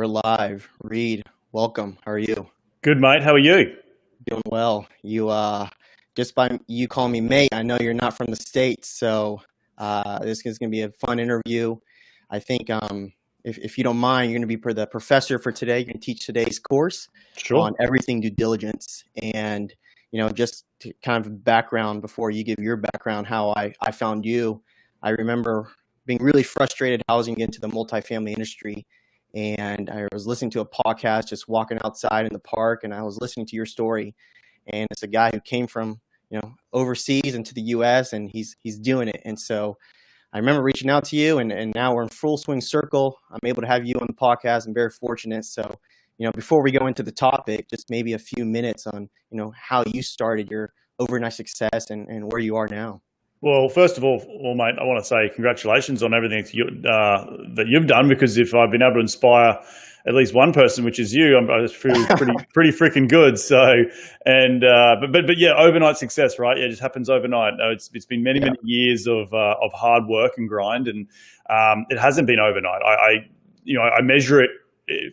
live. Reed, welcome. How are you? Good, mate. How are you? Doing well. You just by you calling me mate, I know you're not from the States, so this is going to be a fun interview. I think if you don't mind, you're going to be the professor for today. You're going to teach today's course on Sure. everything due diligence. And just to kind of background before you give your background, how I found you. I remember being really frustrated how I was going to get into the multifamily industry. And I was listening to a podcast, just walking outside in the park, and I was listening to your story. And it's a guy who came from, overseas into the U.S. and he's doing it. And so I remember reaching out to you, and now we're in full swing circle. I'm able to have you on the podcast. I'm very fortunate. So, before we go into the topic, just maybe a few minutes on, how you started your overnight success and where you are now. Well, first of all, mate, I want to say congratulations on everything that you've done, because if I've been able to inspire at least one person, which is you, I just feel pretty freaking good. So, but yeah, overnight success, right? Yeah, it just happens overnight. It's been many years of hard work and grind, and it hasn't been overnight. I measure it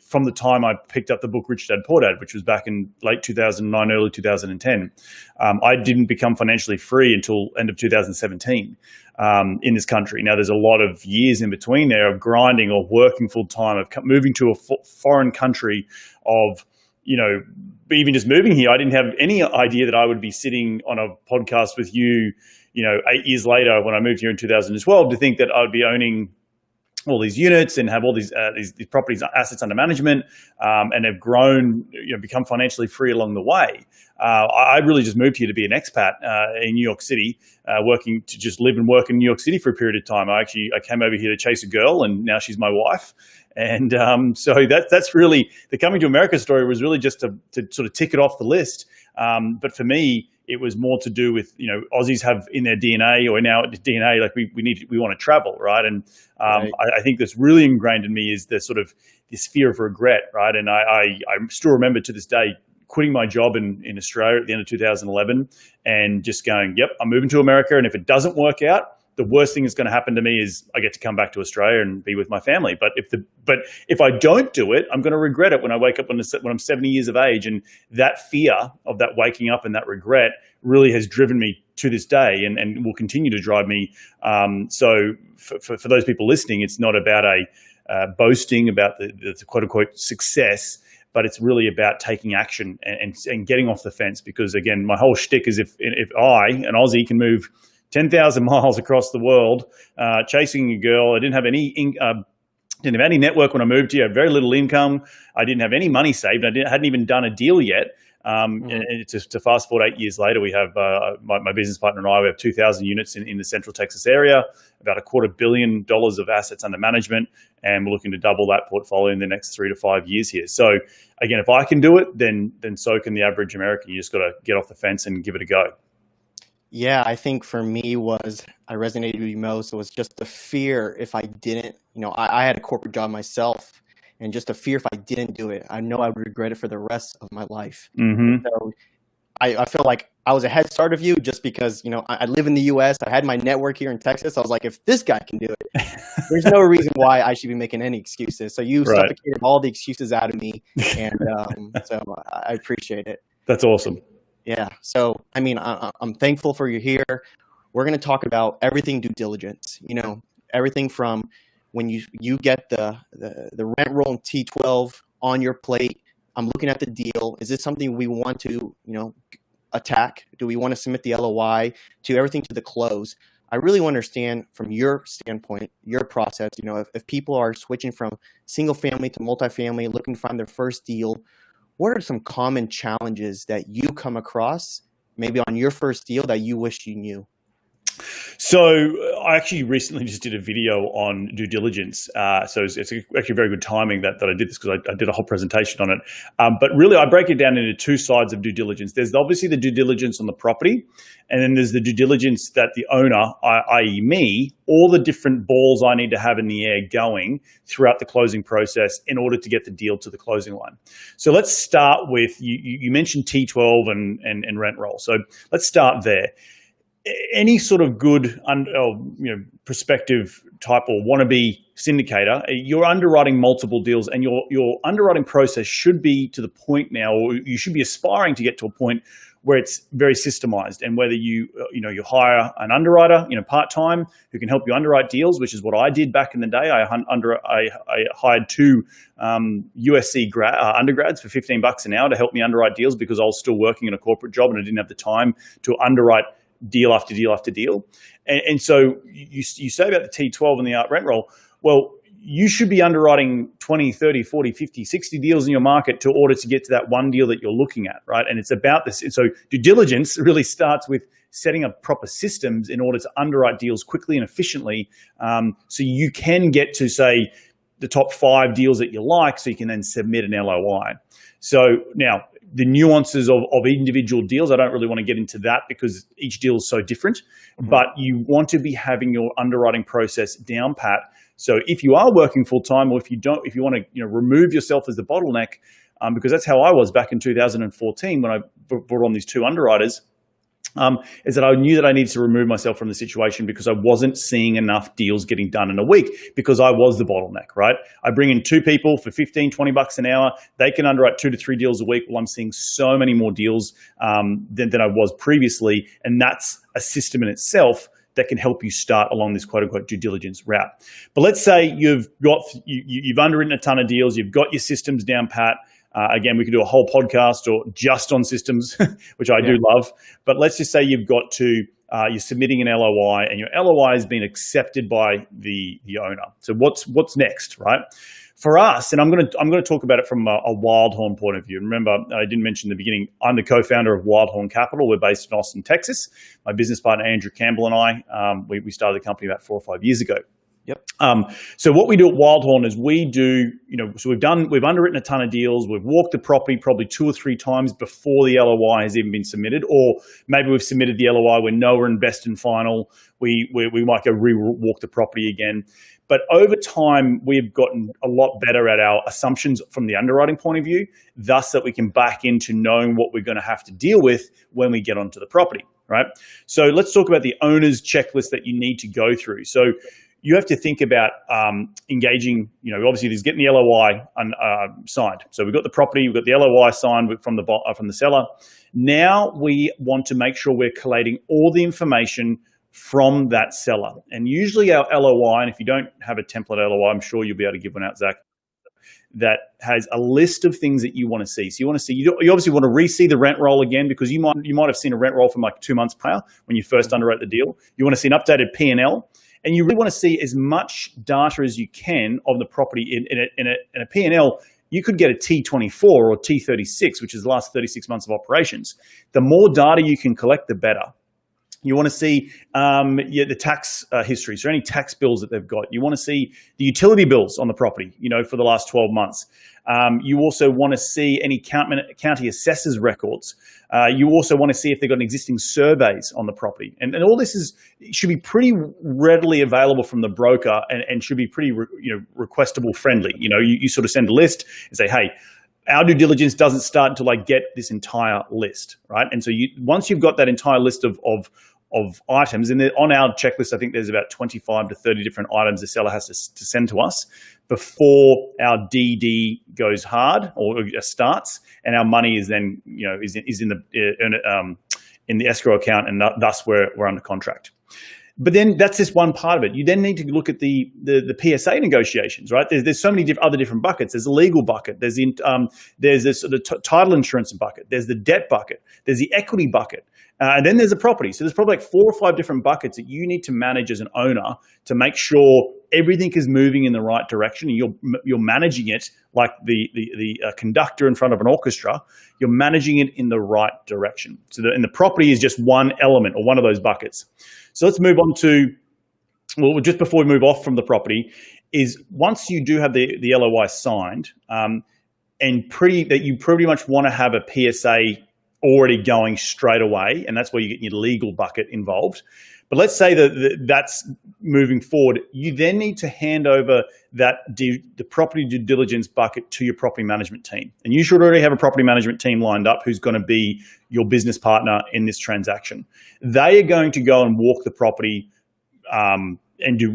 from the time I picked up the book Rich Dad Poor Dad, which was back in late 2009, early 2010. I didn't become financially free until end of 2017 in this country. Now, there's a lot of years in between there of grinding or working full time, of moving to a foreign country, of even just moving here. I didn't have any idea that I would be sitting on a podcast with you, 8 years later when I moved here in 2012, to think that I would be owning all these units and have all these properties, assets under management, and have grown, become financially free along the way. I really just moved here to be an expat in New York City, working to just live and work in New York City for a period of time. I came over here to chase a girl, and now she's my wife. And so that's really the coming to America story, was really just to sort of tick it off the list. But for me, it was more to do with, Aussies have in their DNA, or in our DNA, like we want to travel, right? And Right. I think that's really ingrained in me is the sort of this fear of regret, right? And I still remember to this day quitting my job in Australia at the end of 2011 and just going, yep, I'm moving to America. And if it doesn't work out, the worst thing that's going to happen to me is I get to come back to Australia and be with my family. But if I don't do it, I'm going to regret it when I wake up when I'm 70 years of age. And that fear of that waking up and that regret really has driven me to this day, and will continue to drive me. So for those people listening, it's not about boasting about the quote unquote success, but it's really about taking action and getting off the fence. Because again, my whole shtick is if I, an Aussie, can move 10,000 miles across the world, chasing a girl. I didn't have any network when I moved here. I had very little income. I didn't have any money saved. I hadn't even done a deal yet. And to fast forward 8 years later, we have my business partner and I. We have 2,000 units in the Central Texas area, about $250 million of assets under management, and we're looking to double that portfolio in the next 3 to 5 years here. So again, if I can do it, then so can the average American. You just got to get off the fence and give it a go. Yeah, I think for me I resonated with you most. It was just the fear if I didn't, I had a corporate job myself, and just the fear if I didn't do it, I know I would regret it for the rest of my life. Mm-hmm. So I feel like I was a head start of you just because, I live in the U.S. I had my network here in Texas. I was like, if this guy can do it, there's no reason why I should be making any excuses. So you Right. suffocated all the excuses out of me, and so I appreciate it. That's awesome. Yeah. So, I mean, I'm thankful for you here. We're going to talk about everything due diligence, everything from when you get the rent roll in T12 on your plate. I'm looking at the deal. Is this something we want to, attack? Do we want to submit the LOI, to everything to the close? I really want to understand from your standpoint, your process, if people are switching from single family to multifamily, looking to find their first deal, what are some common challenges that you come across maybe on your first deal that you wish you knew? So I actually recently just did a video on due diligence. So it's actually very good timing that I did this, because I did a whole presentation on it. But really, I break it down into two sides of due diligence. There's obviously the due diligence on the property, and then there's the due diligence that the owner, i.e. me, all the different balls I need to have in the air going throughout the closing process in order to get the deal to the closing line. So let's start with, you mentioned T12 and rent roll. So let's start there. any sort of good prospective type or wannabe syndicator, you're underwriting multiple deals, and your underwriting process should be to the point now, or you should be aspiring to get to a point where it's very systemized, and whether you hire an underwriter, part-time, who can help you underwrite deals, which is what I did back in the day. I hired two USC undergrads for $15 an hour to help me underwrite deals, because I was still working in a corporate job and I didn't have the time to underwrite deal after deal after deal. And so you say about the T12 and the rent roll. Well, you should be underwriting 20, 30, 40, 50, 60 deals in your market to order to get to that one deal that you're looking at, right? And it's about this. And so due diligence really starts with setting up proper systems in order to underwrite deals quickly and efficiently, so you can get to, say, the top 5 deals that you like, so you can then submit an LOI. So now, the nuances of individual deals, I don't really want to get into that because each deal is so different, but you want to be having your underwriting process down pat. So if you are working full time, or if you want to remove yourself as the bottleneck, because that's how I was back in 2014 when I brought on these 2 underwriters, is that I knew that I needed to remove myself from the situation because I wasn't seeing enough deals getting done in a week, because I was the bottleneck, right? I bring in 2 people for $15, $20 an hour. They can underwrite 2 to 3 deals a week. Well, I'm seeing so many more deals than I was previously. And that's a system in itself that can help you start along this quote unquote due diligence route. But let's say you've underwritten a ton of deals, you've got your systems down pat. Again, we could do a whole podcast or just on systems, which I do love. But let's just say you've got to, you're submitting an LOI, and your LOI has been accepted by the owner. So what's next, right? For us, and I'm going to talk about it from a Wildhorn point of view. Remember, I didn't mention in the beginning, I'm the co-founder of Wildhorn Capital. We're based in Austin, Texas. My business partner Andrew Campbell and I, we started the company about 4 or 5 years ago. Yep. So what we do at Wildhorn is we do, so we've underwritten a ton of deals. We've walked the property probably 2 or 3 times before the LOI has even been submitted, or maybe we've submitted the LOI, we're nowhere in best and final. We might go re-walk the property again. But over time, we've gotten a lot better at our assumptions from the underwriting point of view, thus that we can back into knowing what we're going to have to deal with when we get onto the property, right? So let's talk about the owner's checklist that you need to go through. So you have to think about engaging, obviously there's getting the LOI signed. So we've got the property, we've got the LOI signed from the seller. Now we want to make sure we're collating all the information from that seller. And usually our LOI, and if you don't have a template LOI, I'm sure you'll be able to give one out, Zach, that has a list of things that you want to see. So you want to see, you obviously want to re-see the rent roll again, because you might have seen a rent roll from like 2 months prior when you first underwrote the deal. You want to see an updated P&L. And you really want to see as much data as you can of the property in a P&L. You could get a T24 or T36, which is the last 36 months of operations. The more data you can collect, the better. You want to see the tax history, so any tax bills that they've got. You want to see the utility bills on the property, for the last 12 months. You also want to see any county assessors records. You also want to see if they've got existing surveys on the property. And all this should be pretty readily available from the broker, and should be pretty requestable friendly. You sort of send a list and say, hey, our due diligence doesn't start until I get this entire list, right? And so once you've got that entire list of items, and on our checklist, I think there's about 25 to 30 different items the seller has to send to us before our DD goes hard or starts, and our money is then is in the escrow account, and thus we're under contract. But then that's just one part of it. You then need to look at the PSA negotiations, right? There's so many other different buckets. There's a legal bucket. There's the title insurance bucket. There's the debt bucket. There's the equity bucket. And then there's a property. So there's probably like 4 or 5 different buckets that you need to manage as an owner to make sure everything is moving in the right direction, and you're managing it like the conductor in front of an orchestra. You're managing it in the right direction. So and the property is just one element or one of those buckets. So let's move on to, well, just before we move off from the property, is once you do have the LOI signed, that you pretty much want to have a PSA already going straight away, and that's where you get your legal bucket involved. But let's say that that's moving forward. You then need to hand over the property due diligence bucket to your property management team. And you should already have a property management team lined up who's going to be your business partner in this transaction. They are going to go and walk the property and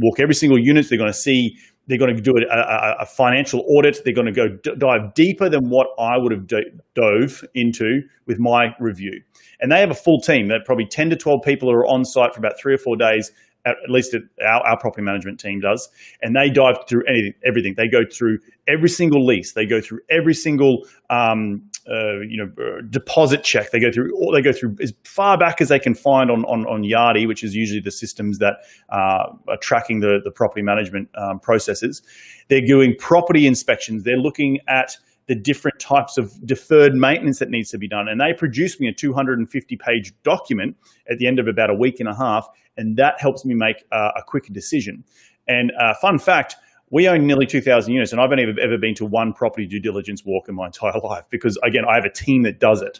walk every single unit. They're going to do a financial audit. They're going to go dive deeper than what I would have dove into with my review. And they have a full team. They're probably 10 to 12 people who are on site for about 3 or 4 days, at least our property management team does. And they dive through everything. They go through every single lease. They go through every single deposit check. They go through as far back as they can find on Yardi, which is usually the systems that are tracking the property management processes. They're doing property inspections. They're looking at the different types of deferred maintenance that needs to be done. And they produce me a 250-page document at the end of about a week and a half, and that helps me make a quicker decision. And fun fact, we own nearly 2,000 units, and I've only ever been to one property due diligence walk in my entire life because, again, I have a team that does it.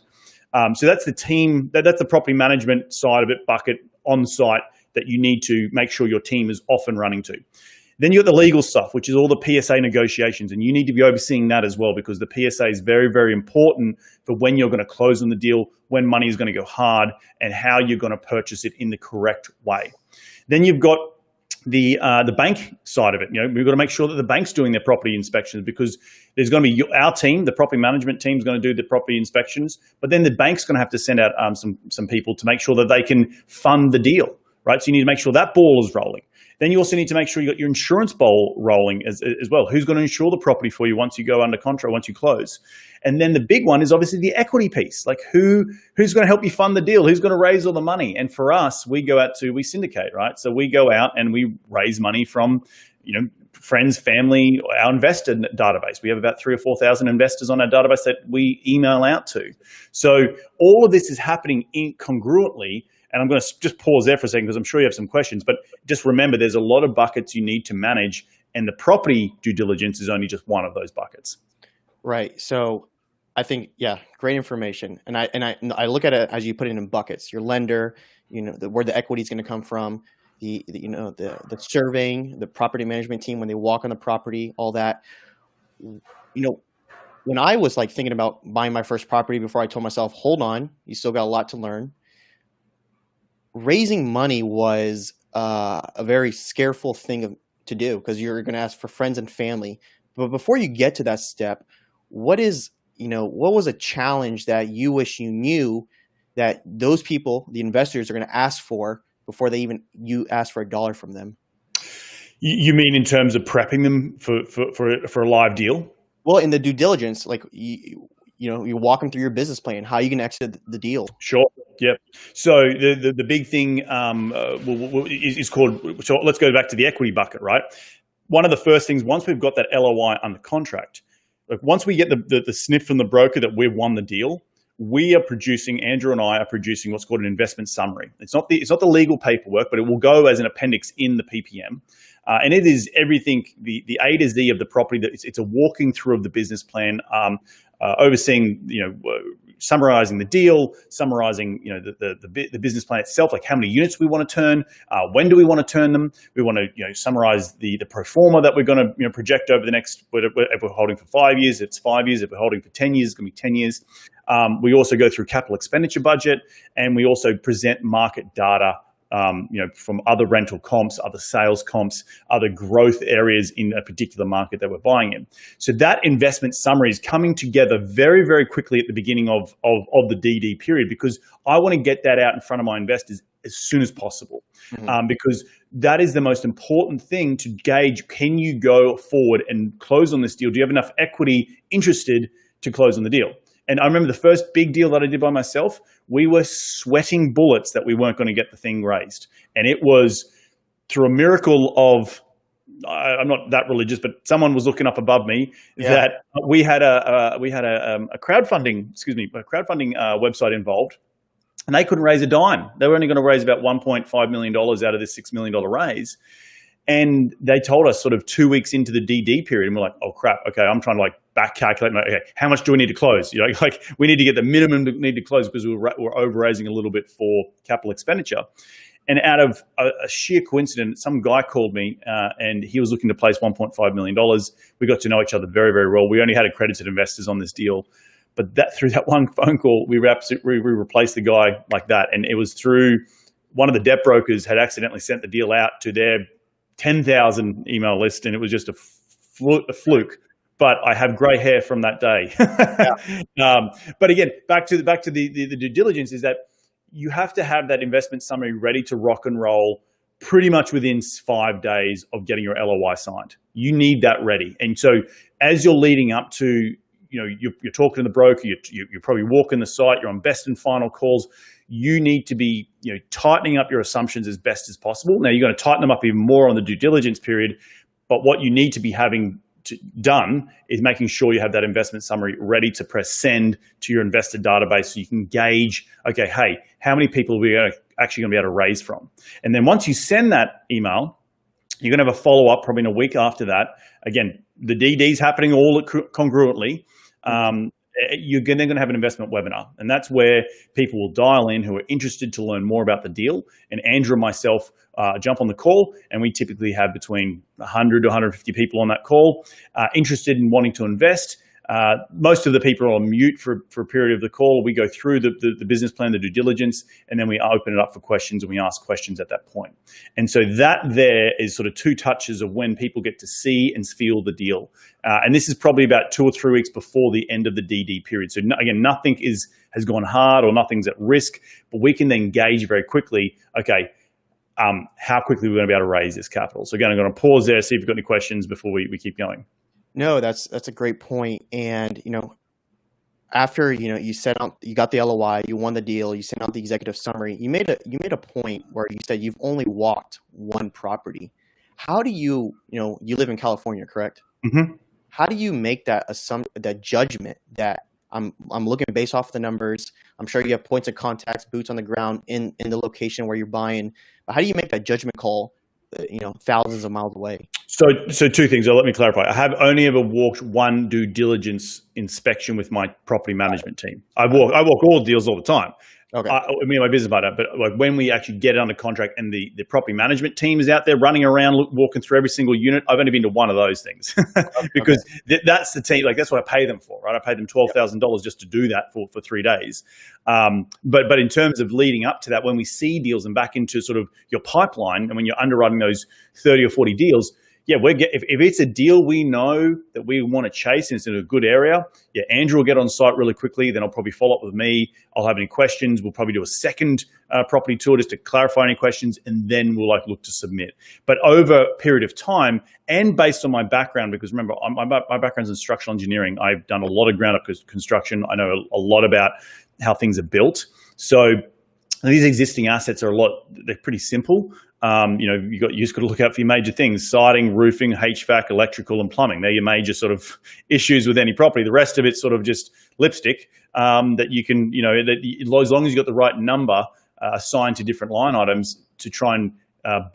So that's the team, that's the property management side of it, bucket on site that you need to make sure your team is off and running to. Then you got the legal stuff, which is all the PSA negotiations, and you need to be overseeing that as well because the PSA is very, very important for when you're going to close on the deal, when money is going to go hard, and how you're going to purchase it in the correct way. Then you've got the bank side of it. We've got to make sure that the bank's doing their property inspections because there's going to be our team, the property management team is going to do the property inspections, but then the bank's going to have to send out some people to make sure that they can fund the deal, right? So you need to make sure that ball is rolling. Then you also need to make sure you got your insurance ball rolling as well. Who's going to insure the property for you once you go under contract, once you close? And then the big one is obviously the equity piece. Like who's going to help you fund the deal? Who's going to raise all the money? And for us, we syndicate, right? So we go out and we raise money from, friends, family, our investor database. We have about 3,000 or 4,000 investors on our database that we email out to. So all of this is happening congruently. And I'm going to just pause there for a second because I'm sure you have some questions, but just remember there's a lot of buckets you need to manage, and the property due diligence is only just one of those buckets. Right. So I think, great information. And I look at it as you put it in buckets, your lender, where the equity is going to come from, the surveying, the property management team, when they walk on the property, all that. When I was thinking about buying my first property before, I told myself, hold on, you still got a lot to learn. Raising money was a very scareful thing to do because you're going to ask for friends and family. But before you get to that step, what was a challenge that you wish you knew that those people, the investors, are going to ask for before you ask for $1 from them? You mean in terms of prepping them for a live deal? Well, in the due diligence, you walk them through your business plan. How are you going to exit the deal? Sure. Yep. So the big thing is called. So let's go back to the equity bucket, right? One of the first things, once we've got that LOI under contract, once we get the sniff from the broker that we've won the deal, Andrew and I are producing what's called an investment summary. It's not the legal paperwork, but it will go as an appendix in the PPM. And it is everything, the A to Z of the property. It's a walking through of the business plan, overseeing, summarizing the deal, summarizing, the business plan itself, like how many units we want to turn, when do we want to turn them. We want to, summarize the pro forma that we're going to, project over the next, if we're holding for 5 years, it's 5 years. If we're holding for 10 years, it's going to be 10 years. We also go through capital expenditure budget, and we also present market data from other rental comps, other sales comps, other growth areas in a particular market that we're buying in. So that investment summary is coming together very, very quickly at the beginning of the DD period, because I want to get that out in front of my investors as soon as possible, because that is the most important thing to gauge. Can you go forward and close on this deal? Do you have enough equity interested to close on the deal? And I remember the first big deal that I did by myself, we were sweating bullets that we weren't going to get the thing raised. And it was through a miracle of, I'm not that religious, but someone was looking up above me, that we had a crowdfunding website involved, and they couldn't raise a dime. They were only going to raise about $1.5 million out of this $6 million raise. And they told us sort of 2 weeks into the DD period, and we're like, oh crap, okay, I'm trying to back calculate, okay, how much do we need to close? We need to get the minimum we need to close because we're over raising a little bit for capital expenditure. And out of a sheer coincidence, some guy called me and he was looking to place $1.5 million. We got to know each other very, very well. We only had accredited investors on this deal. But through that one phone call, we replaced the guy like that. And it was through one of the debt brokers had accidentally sent the deal out to their 10,000 email list, and it was just a fluke. But I have grey hair from that day. But again, back to the due diligence is that you have to have that investment summary ready to rock and roll pretty much within 5 days of getting your LOI signed. You need that ready. And so as you're leading up to, you're talking to the broker, you're probably walking the site, you're on best and final calls. You need to be, tightening up your assumptions as best as possible. Now you're going to tighten them up even more on the due diligence period, but what you need to be having done is making sure you have that investment summary ready to press send to your investor database so you can gauge, okay, hey, how many people are we actually going to be able to raise from? And then once you send that email, you're going to have a follow-up probably in a week after that. Again, the DD's happening all congruently. You're then going to have an investment webinar, and that's where people will dial in who are interested to learn more about the deal. And Andrew and myself jump on the call, and we typically have between 100 to 150 people on that call interested in wanting to invest. Most of the people are on mute for a period of the call. We go through the business plan, the due diligence, and then we open it up for questions, and we ask questions at that point. And so that there is sort of 2 touches of when people get to see and feel the deal. And this is probably about 2 or 3 weeks before the end of the DD period. So again, nothing has gone hard or nothing's at risk, but we can then gauge very quickly, okay, how quickly we're going to be able to raise this capital. So again, I'm going to pause there, see if you've got any questions before we keep going. No, that's a great point. And, after, you got the LOI, you won the deal, you sent out the executive summary, you made a point where you said you've only walked one property. How do you live in California, correct? Mm-hmm. How do you make that judgment that I'm looking based off the numbers? I'm sure you have points of contacts, boots on the ground in the location where you're buying. But how do you make that judgment call, thousands of miles away? So 2 things. Let me clarify. I have only ever walked one due diligence inspection with my property management team. I walk all deals all the time. Okay. Me and my business partner, but like when we actually get it under contract and the property management team is out there running around, walking through every single unit, I've only been to one of those things because that's the team. Like that's what I pay them for, right? I pay them $12,000 just to do that for 3 days. But in terms of leading up to that, when we see deals and back into sort of your pipeline, and when you're underwriting those 30 or 40 deals, if it's a deal we know that we want to chase and it's in a good area, Andrew will get on site really quickly. Then I'll probably follow up with me. I'll have any questions. We'll probably do a second property tour just to clarify any questions, and then we'll look to submit. But over a period of time, and based on my background, because remember, my background's in structural engineering. I've done a lot of ground up construction. I know a lot about how things are built. So these existing assets are they're pretty simple. You just got to look out for your major things: siding, roofing, HVAC, electrical, and plumbing. They're your major sort of issues with any property. The rest of it's sort of just lipstick that you can, as long as you got the right number assigned to different line items to try and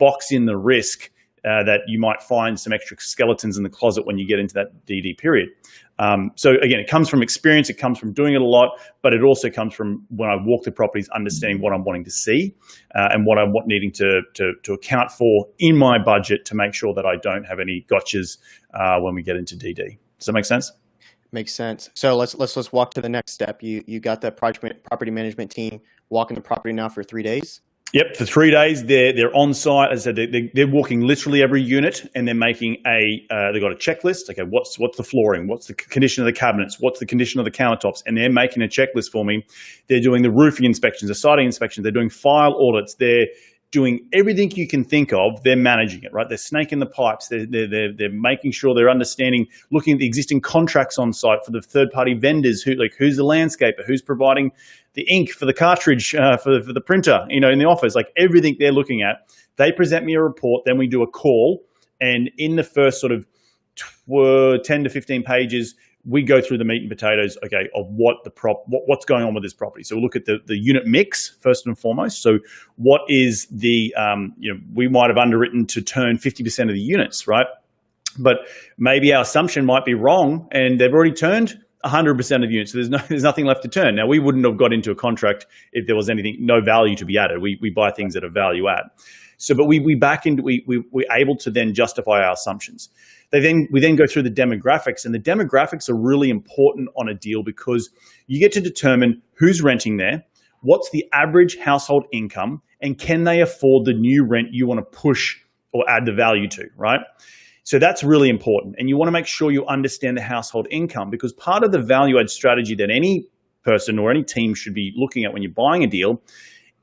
box in the risk that you might find some extra skeletons in the closet when you get into that DD period. So again, it comes from experience, it comes from doing it a lot, but it also comes from when I walk the properties, understanding what I'm wanting to see and what I'm needing to account for in my budget to make sure that I don't have any gotchas when we get into DD. Does that make sense? Makes sense. So let's walk to the next step. You got the property management team walking the property now for 3 days. Yep, for 3 days they're on site. As I said, they're walking literally every unit, and they're making they've got a checklist. Okay, what's the flooring? What's the condition of the cabinets? What's the condition of the countertops? And they're making a checklist for me. They're doing the roofing inspections, the siding inspections. They're doing file audits. They're doing everything you can think of. They're managing it, right? They're snaking the pipes. They're making sure they're understanding, looking at the existing contracts on site for the third-party vendors. Who's the landscaper? Who's providing the ink for the cartridge for the printer? In the office, like everything they're looking at. They present me a report. Then we do a call, and in the first sort of 10 to 15 pages, we go through the meat and potatoes, okay, of what's going on with this property. So we'll look at the unit mix first and foremost. So what is the, we might have underwritten to turn 50% of the units, right? But maybe our assumption might be wrong and they've already turned 100% of units. So there's nothing left to turn. Now, we wouldn't have got into a contract if there was no value to be added. We buy things at a value add. So, but we're able to then justify our assumptions. We then go through the demographics, and the demographics are really important on a deal because you get to determine who's renting there, what's the average household income, and can they afford the new rent you want to push or add the value to, right? So that's really important. And you want to make sure you understand the household income, because part of the value add strategy that any person or any team should be looking at when you're buying a deal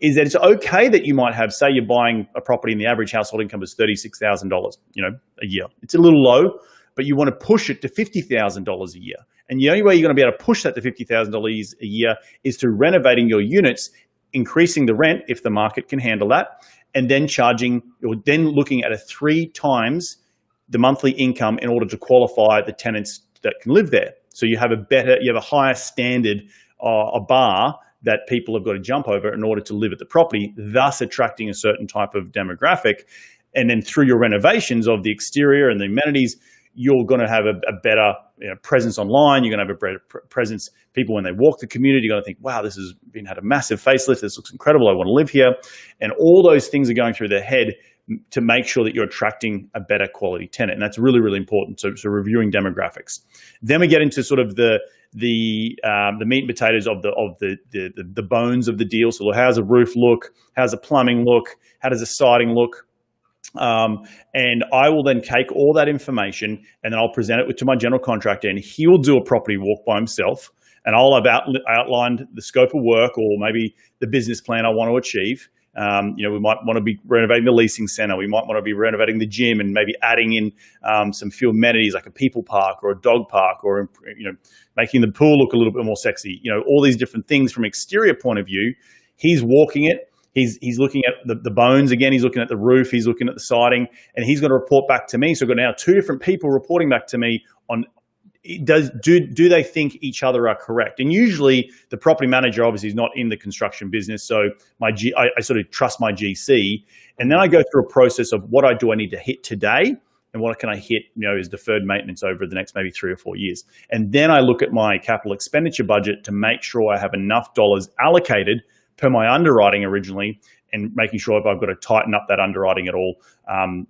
is that it's okay that you might have, say you're buying a property and the average household income is $36,000, a year. It's a little low, but you want to push it to $50,000 a year. And the only way you're going to be able to push that to $50,000 a year is through renovating your units, increasing the rent if the market can handle that, and then looking at a 3 times the monthly income in order to qualify the tenants that can live there. So you have a higher standard, a bar that people have got to jump over in order to live at the property, thus attracting a certain type of demographic. And then through your renovations of the exterior and the amenities, you're going to have a better presence online. You're going to have a better presence. People, when they walk the community, you're going to think, wow, this has had a massive facelift. This looks incredible. I want to live here. And all those things are going through their head to make sure that you're attracting a better quality tenant. And that's really, really important. So reviewing demographics. Then we get into sort of the meat and potatoes of the bones of the deal. So how does a roof look? How does the plumbing look? How does the siding look? And I will then take all that information and then I'll present it to my general contractor, and he will do a property walk by himself. And I'll have outlined the scope of work or maybe the business plan I want to achieve. We might want to be renovating the leasing center. We might want to be renovating the gym and maybe adding in some few amenities like a people park or a dog park, or making the pool look a little bit more sexy. All these different things from exterior point of view. He's walking it. He's looking at the bones again. He's looking at the roof. He's looking at the siding, and he's going to report back to me. So we've got now 2 different people reporting back to me on. Do they think each other are correct? And usually the property manager obviously is not in the construction business, so I sort of trust my GC, and then I go through a process of what I need to hit today, and what can I hit as deferred maintenance over the next maybe 3 or 4 years, and then I look at my capital expenditure budget to make sure I have enough dollars allocated per my underwriting originally, and making sure if I've got to tighten up that underwriting at all,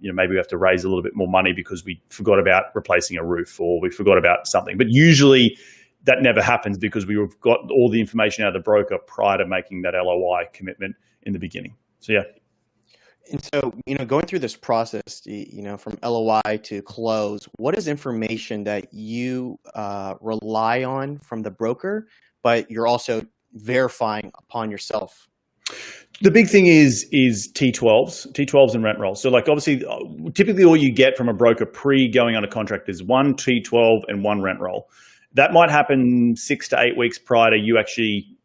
maybe we have to raise a little bit more money because we forgot about replacing a roof or we forgot about something. But usually that never happens because we've got all the information out of the broker prior to making that LOI commitment in the beginning. So, yeah. And so, going through this process, from LOI to close, what is information that you rely on from the broker, but you're also verifying upon yourself? The big thing is T12s and rent rolls. So obviously, typically all you get from a broker going under contract is 1 T12 and 1 rent roll. That might happen 6 to 8 weeks prior to you actually,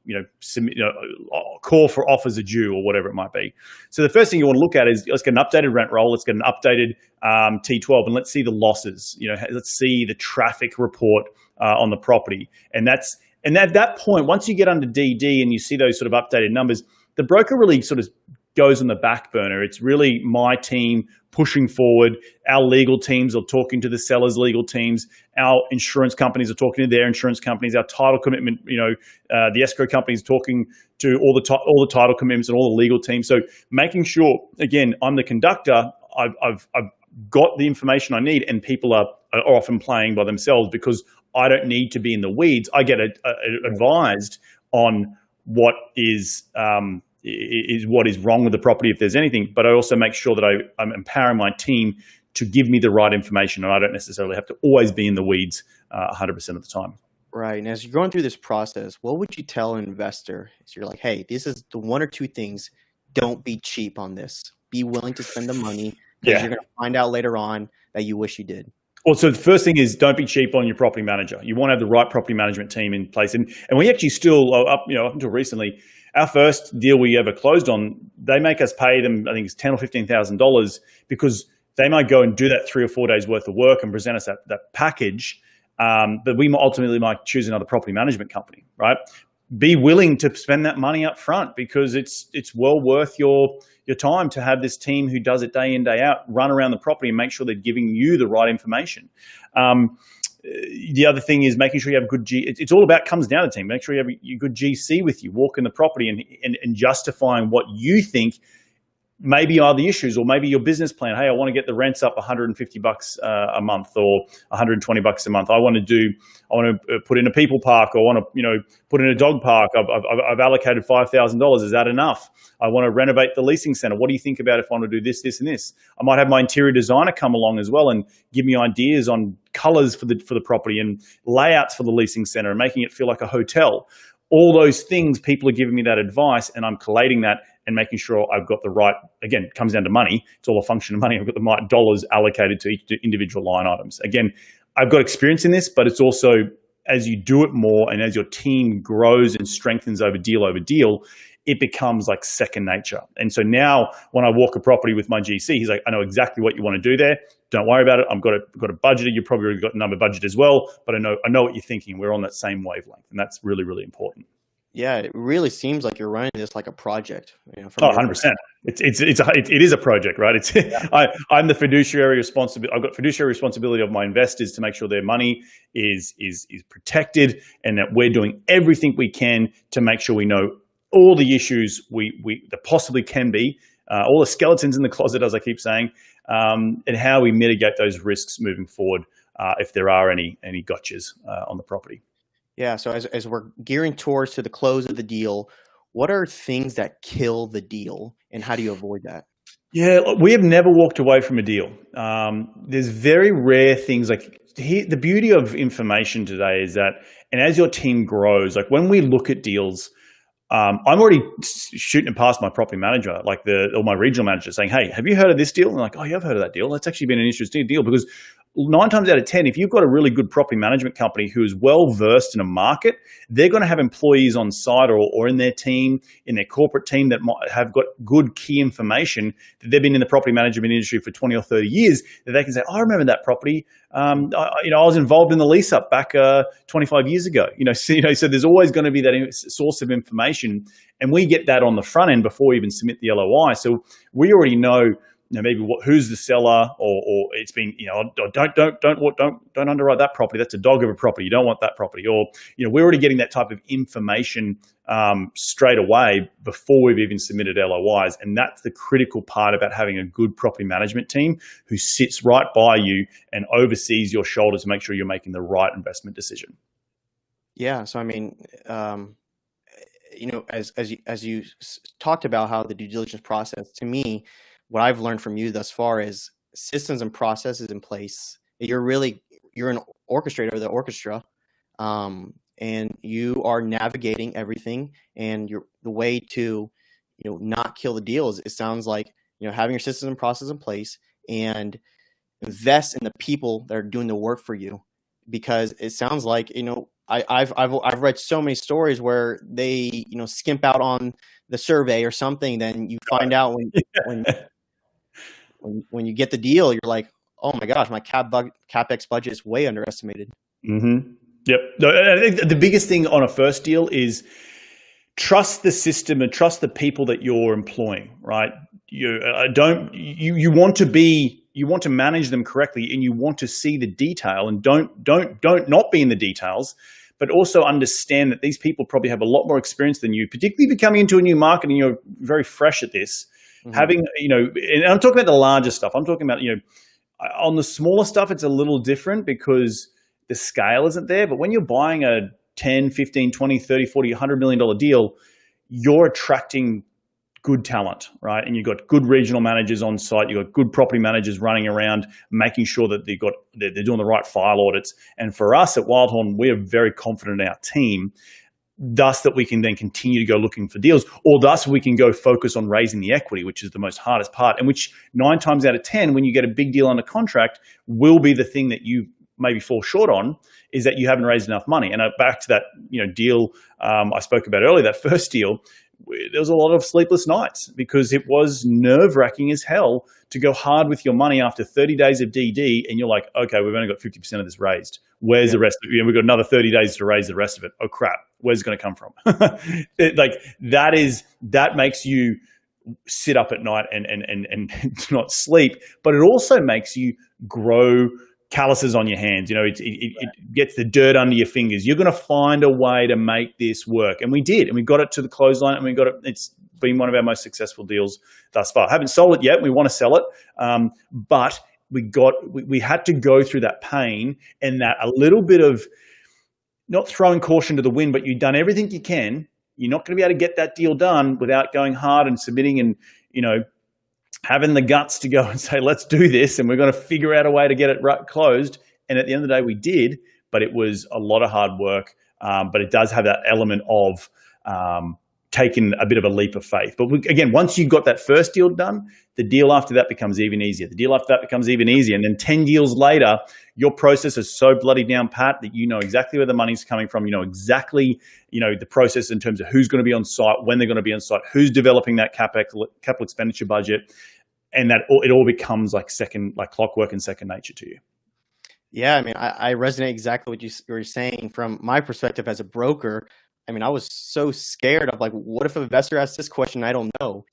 call for offers are due or whatever it might be. So the first thing you want to look at is, let's get an updated rent roll. Let's get an updated T12, and let's see the losses. Let's see the traffic report on the property. And at that point, once you get under DD and you see those sort of updated numbers, the broker really sort of goes on the back burner. It's really my team pushing forward. Our legal teams are talking to the seller's legal teams. Our insurance companies are talking to their insurance companies. Our title commitment, the escrow companies talking to all the title commitments and all the legal teams. So making sure, again, I'm the conductor. I've got the information I need, and people are often playing by themselves because I don't need to be in the weeds. I get advised on what is what is wrong with the property if there's anything, but I also make sure that I'm empowering my team to give me the right information, and I don't necessarily have to always be in the weeds 100% of the time. Right. And as you're going through this process, what would you tell an investor? So you're like, hey, this is the 1 or 2 things. Don't be cheap on this. Be willing to spend the money, because you're going to find out later on that you wish you did. Well, so the first thing is, don't be cheap on your property manager. You want to have the right property management team in place. And we actually still, up until recently, our first deal we ever closed on, they make us pay them, I think it's $10,000 or $15,000, because they might go and do that 3 or 4 days worth of work and present us that package. But we ultimately might choose another property management company, right? Be willing to spend that money up front, because it's well worth your time to have this team who does it day in, day out, run around the property and make sure they're giving you the right information. The other thing is making sure you have good it's all about, comes down to team. Make sure you have a good GC with you, walk in the property and justifying what you think maybe are the issues, or maybe your business plan. Hey, I want to get the rents up $150 a month or $120 a month. I want to put in a people park, or I want to, put in a dog park. I've allocated $5,000. Is that enough? I want to renovate the leasing center. What do you think about if I want to do this, this, and this? I might have my interior designer come along as well and give me ideas on colors for the property and layouts for the leasing center and making it feel like a hotel. All those things, people are giving me that advice, and I'm collating that and making sure I've got the right, again, it comes down to money. It's all a function of money. I've got the right dollars allocated to each individual line items. Again, I've got experience in this, but it's also, as you do it more and as your team grows and strengthens over deal, it becomes like second nature. And so now when I walk a property with my GC, he's like, I know exactly what you want to do there. Don't worry about it. I've got a budget. You probably already got a number budget as well, but I know what you're thinking. We're on that same wavelength, and that's really, really important. Yeah, it really seems like you're running this like a project. 100%. It is a project, right? I'm the fiduciary responsibility. I've got fiduciary responsibility of my investors to make sure their money is protected, and that we're doing everything we can to make sure we know all the issues that possibly can be, all the skeletons in the closet, as I keep saying, and how we mitigate those risks moving forward if there are any gotchas on the property. Yeah. So as we're gearing towards to the close of the deal, what are things that kill the deal, and how do you avoid that? Yeah, we have never walked away from a deal. There's very rare things like the beauty of information today is that, and as your team grows, like when we look at deals, I'm already shooting it past my property manager, or my regional manager, saying, "Hey, have you heard of this deal?" And they're like, "Oh, yeah, I've heard of that deal. That's actually been an interesting deal," because 9 times out of 10, if you've got a really good property management company who is well versed in a market, they're going to have employees on site or in their team, in their corporate team, that might have got good key information that they've been in the property management industry for 20 or 30 years, that they can say, "I remember that property. I was involved in the lease up back 25 years ago." So there's always going to be that source of information, and we get that on the front end before we even submit the LOI. So we already know, maybe who's the seller, or it's been, don't underwrite that property. That's a dog of a property. You don't want that property. Or, we're already getting that type of information straight away before we've even submitted LOIs. And that's the critical part about having a good property management team who sits right by you and oversees your shoulders to make sure you're making the right investment decision. Yeah. So, as you talked about how the due diligence process, to me, what I've learned from you thus far is systems and processes in place. You're an orchestrator of the orchestra, and you are navigating everything. And the way to, not kill the deal is, it sounds like, having your systems and processes in place and invest in the people that are doing the work for you, because it sounds like, I've read so many stories where they, skimp out on the survey or something. Then you find out when you get the deal, you're like, oh my gosh, my CapEx budget is way underestimated. Mm-hmm. Yep. No, I think the biggest thing on a first deal is trust the system and trust the people that you're employing, right? You want to manage them correctly, and you want to see the detail, and don't not be in the details, but also understand that these people probably have a lot more experience than you, particularly if you're coming into a new market and you're very fresh at this. Mm-hmm. Having, and I'm talking about the larger stuff. I'm talking about, on the smaller stuff, it's a little different because the scale isn't there. But when you're buying a 10, 15, 20, 30, 40, $100 million deal, you're attracting good talent, right? And you've got good regional managers on site. You've got good property managers running around, making sure that they're doing the right file audits. And for us at Wildhorn, we are very confident in our team, thus that we can then continue to go looking for deals, or thus we can go focus on raising the equity, which is the most hardest part, and which 9 times out of 10, when you get a big deal under contract, will be the thing that you maybe fall short on, is that you haven't raised enough money. And back to that deal I spoke about earlier, that first deal, there was a lot of sleepless nights because it was nerve-wracking as hell to go hard with your money after 30 days of DD, and you're like, okay, we've only got 50% of this raised. Where's the rest of it? We've got another 30 days to raise the rest of it. Oh crap, where's it going to come from? That makes you sit up at night and not sleep, but it also makes you grow calluses on your hands. It gets the dirt under your fingers. You're going to find a way to make this work. And we did. And we got it to the clothesline, and we got it. It's been one of our most successful deals thus far. Haven't sold it yet. We want to sell it. But we had to go through that pain and that a little bit of not throwing caution to the wind, but you've done everything you can. You're not going to be able to get that deal done without going hard and submitting and, having the guts to go and say, let's do this. And we're going to figure out a way to get it closed. And at the end of the day, we did, but it was a lot of hard work. But it does have that element of taking a bit of a leap of faith. But again, once you got that first deal done, the deal after that becomes even easier. The deal after that becomes even easier. And then 10 deals later, your process is so bloody down pat that you know exactly where the money's coming from. You know exactly, the process in terms of who's going to be on site, when they're going to be on site, who's developing that capital expenditure budget. And that it all becomes like clockwork and second nature to you. Yeah, I mean, I resonate exactly what you were saying from my perspective as a broker. I mean, I was so scared of like, what if an investor asks this question? I don't know.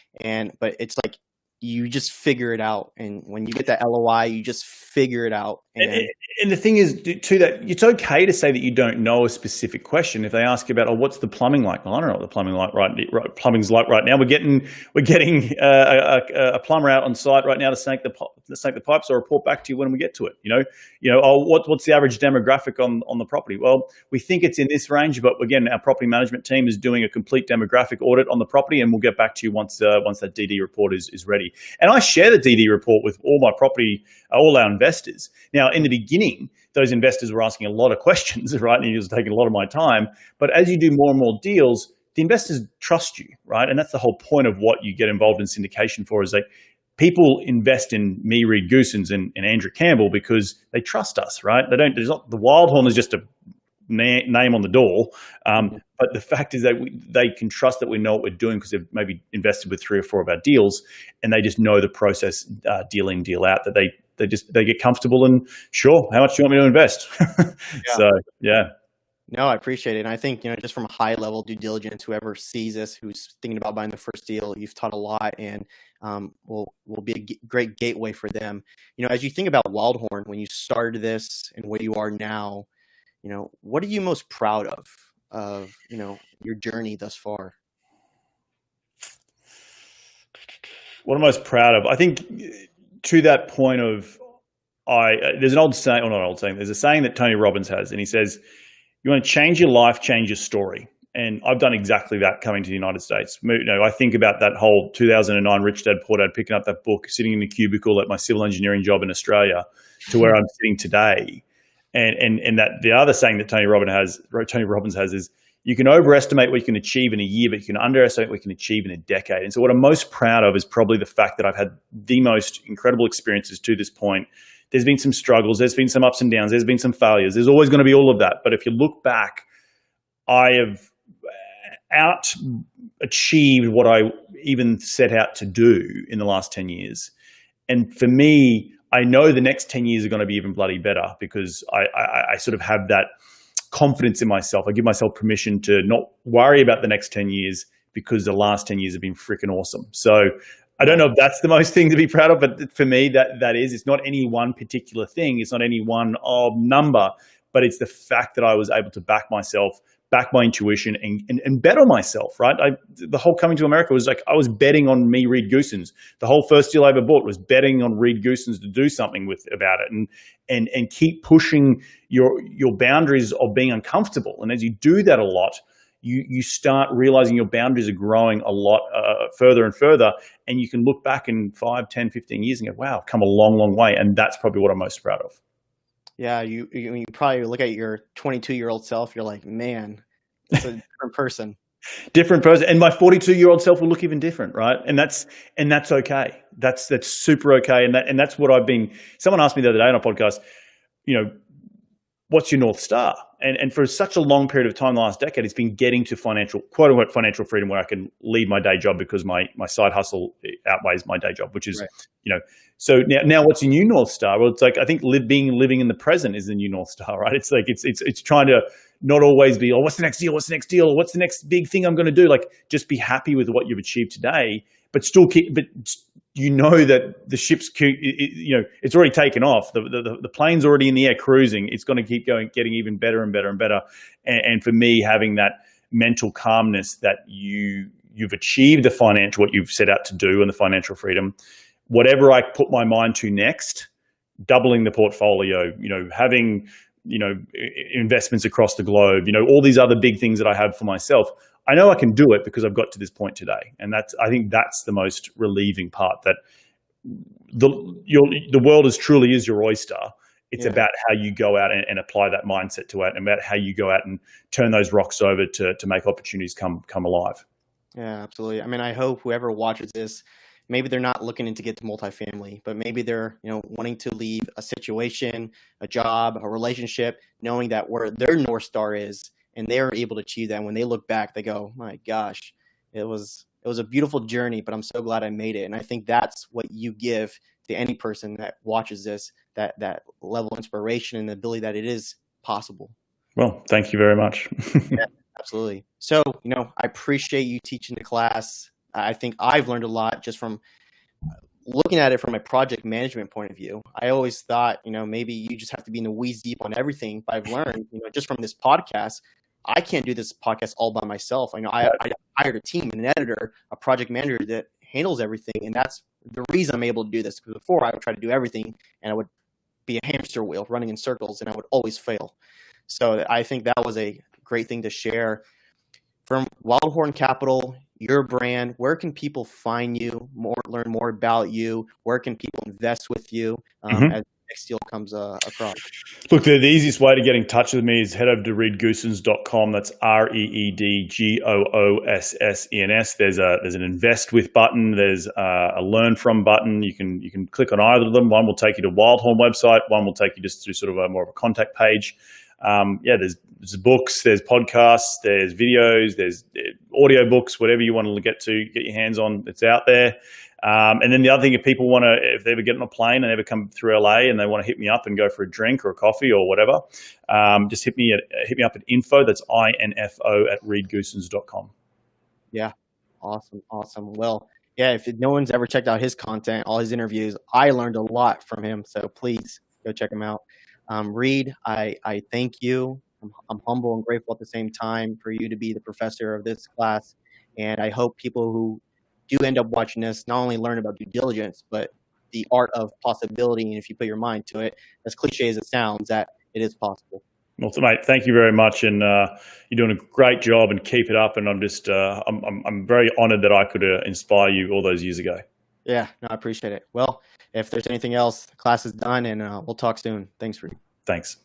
But it's like, you just figure it out. And when you get that LOI, you just figure it out. And the thing is too, that it's okay to say that you don't know a specific question. If they ask you about, what's the plumbing like? Well, I don't know what the plumbing plumbing's like right now. We're getting a plumber out on site right now to snake the pipes. I'll report back to you when we get to it. What's the average demographic on the property? Well, we think it's in this range, but again, our property management team is doing a complete demographic audit on the property, and we'll get back to you once that DD report is ready. And I share the DD report with all our investors. Now, in the beginning, those investors were asking a lot of questions, right? And it was taking a lot of my time. But as you do more and more deals, the investors trust you, right? And that's the whole point of what you get involved in syndication for, is like people invest in me, Reed Goosens, and Andrew Campbell because they trust us, right? The Wildhorn is just a name on the door. But the fact is that they can trust that we know what we're doing because they've maybe invested with 3 or 4 of our deals, and they just know the process, deal in, deal out, that they get comfortable and sure, how much do you want me to invest? So, yeah. No, I appreciate it. And I think, just from a high level due diligence, whoever sees this, who's thinking about buying the first deal, you've taught a lot, and will be a great gateway for them. As you think about Wildhorn, when you started this and where you are now, what are you most proud of your journey thus far? What I'm most proud of, I think, to that point of, there's an old saying, or not an old saying, there's a saying that Tony Robbins has, and he says, you want to change your life, change your story. And I've done exactly that coming to the United States. I think about that whole 2009 Rich Dad Poor Dad, picking up that book, sitting in the cubicle at my civil engineering job in Australia, to where I'm sitting today. And that the other saying that Tony Robbins has is, you can overestimate what you can achieve in a year, but you can underestimate what you can achieve in a decade. And so what I'm most proud of is probably the fact that I've had the most incredible experiences to this point. There's been some struggles, there's been some ups and downs, there's been some failures. There's always going to be all of that. But if you look back, I have achieved what I even set out to do in the last 10 years. And for me, I know the next 10 years are going to be even bloody better because I sort of have that confidence in myself. I give myself permission to not worry about the next 10 years because the last 10 years have been freaking awesome. So I don't know if that's the most thing to be proud of, but for me, that is, it's not any one particular thing. It's not any one number, but it's the fact that I was able to back myself, back my intuition, and bet on myself, right? The whole coming to America was like, I was betting on me, Reed Goosens. The whole first deal I ever bought was betting on Reed Goosens to do something about it and keep pushing your boundaries of being uncomfortable. And as you do that a lot, you start realizing your boundaries are growing a lot further and further. And you can look back in 5, 10, 15 years and go, wow, I've come a long, long way. And that's probably what I'm most proud of. Yeah, you probably look at your 22-year-old self, you're like, man, it's a different person. Different person. And my 42-year-old self will look even different, right? And that's okay. That's super okay. And that's what someone asked me the other day on a podcast, what's your North Star? And for such a long period of time, the last decade, it's been getting to quote unquote financial freedom, where I can leave my day job because my side hustle outweighs my day job, which is, right. So now what's your new North Star? Well, it's like, I think living in the present is the new North Star, right? It's like, it's trying to not always be, what's the next deal? What's the next deal? What's the next big thing I'm going to do? Like, just be happy with what you've achieved today, but still you know that the ship's, it's already taken off. The plane's already in the air cruising. It's going to keep going, getting even better and better and better. And for me, having that mental calmness that you've achieved what you've set out to do and the financial freedom, whatever I put my mind to next, doubling the portfolio, having, investments across the globe, all these other big things that I have for myself. I know I can do it because I've got to this point today. And I think that's the most relieving part, that the world truly is your oyster. It's about how you go out and apply that mindset to it, and about how you go out and turn those rocks over to make opportunities come alive. Yeah, absolutely. I mean, I hope whoever watches this, maybe they're not looking to get to multifamily, but maybe they're, wanting to leave a situation, a job, a relationship, knowing that where their North Star is, and they're able to achieve that. And when they look back, they go, my gosh, it was a beautiful journey, but I'm so glad I made it. And I think that's what you give to any person that watches this, that level of inspiration and the ability that it is possible. Well, thank you very much. Yeah, absolutely. So, I appreciate you teaching the class. I think I've learned a lot just from looking at it from a project management point of view. I always thought, maybe you just have to be in the weeds deep on everything. But I've learned, just from this podcast, I can't do this podcast all by myself. I hired a team, an editor, a project manager that handles everything. And that's the reason I'm able to do this. Because before I would try to do everything and I would be a hamster wheel running in circles and I would always fail. So I think that was a great thing to share. From Wildhorn Capital, your brand, where can people find you, learn more about you? Where can people invest with you as the next deal comes across? Look, the easiest way to get in touch with me is head over to reedgoossens.com. That's REEDGOOSSENS. There's an invest with button. There's a learn from button. You can click on either of them. One will take you to Wildhorn website. One will take you just to sort of more of a contact page. There's books, there's podcasts, there's videos, there's audio books, whatever you want to get your hands on, it's out there. And then the other thing, if people if they ever get on a plane and ever come through LA and they want to hit me up and go for a drink or a coffee or whatever, just hit me up at info. That's INFO at reedgoossens.com. Yeah. Awesome. Well, yeah, if no one's ever checked out his content, all his interviews, I learned a lot from him. So please go check him out. Reed, I thank you. I'm humble and grateful at the same time for you to be the professor of this class. And I hope people who do end up watching this not only learn about due diligence, but the art of possibility. And if you put your mind to it, as cliche as it sounds, that it is possible. Well, mate, thank you very much. And you're doing a great job, and keep it up. And I'm just, I'm very honored that I could inspire you all those years ago. Yeah, no, I appreciate it. Well, if there's anything else, the class is done, and we'll talk soon. Thanks, Reed. Thanks.